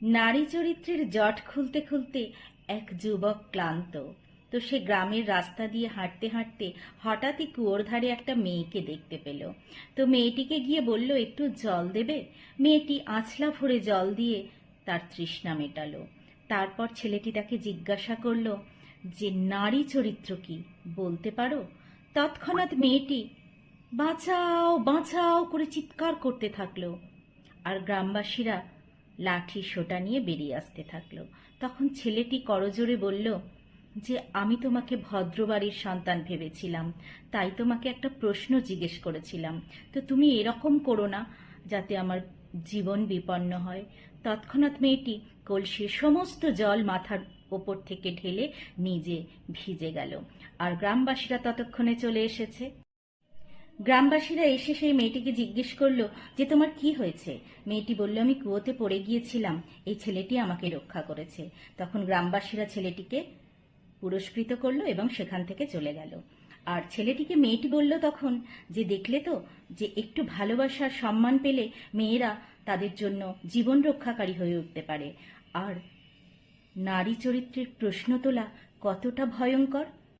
নারী চরিত্রের জট খুলতে খুলতে এক যুবক ক্লান্ত। তো সে গ্রামের রাস্তা দিয়ে হাঁটতে হাঁটতে হঠাৎই কুয়োর ধারে একটা মেয়েকে দেখতে পেল। তো মেয়েটিকে গিয়ে বলল, একটু জল দেবে? মেয়েটি আঁচলা ভরে জল দিয়ে তার তৃষ্ণা মেটালো। তারপর ছেলেটি তাকে জিজ্ঞাসা করল যে নারী চরিত্র কি, বলতে পারো? তৎক্ষণাৎ মেয়েটি বাঁচাও বাঁচাও করে চিৎকার করতে থাকলো। আর গ্রামবাসীরা লাঠি সোঁটা নিয়ে বেরিয়ে আসতে থাকলো। তখন ছেলেটি করজোরে বলল যে আমি তোমাকে ভদ্রবাড়ির সন্তান ভেবেছিলাম, তাই তোমাকে একটা প্রশ্ন জিজ্ঞেস করেছিলাম। তো তুমি এরকম করো না যাতে আমার জীবন বিপন্ন হয়। তৎক্ষণাৎ মেয়েটি কলসির সমস্ত জল মাথার ওপর থেকে ঢেলে নিজে ভিজে গেল। আর গ্রামবাসীরা ততক্ষণে চলে এসেছে। গ্রামবাসীরা এসে সেই মেয়েটিকে জিজ্ঞেস করলো যে তোমার কি হয়েছে? মেয়েটি বলল, আমি কুয়োতে পড়ে গিয়েছিলাম, এই ছেলেটি আমাকে রক্ষা করেছে। তখন গ্রামবাসীরা ছেলেটিকে পুরস্কৃত করলো এবং সেখান থেকে চলে গেল। আর ছেলেটিকে মেয়েটি বলল তখন যে দেখলে তো, যে একটু ভালোবাসার সম্মান পেলে মেয়েরা তাদের জন্য জীবন রক্ষাকারী হয়ে উঠতে পারে। আর নারী চরিত্রের প্রশ্ন তোলা কতটা ভয়ঙ্কর।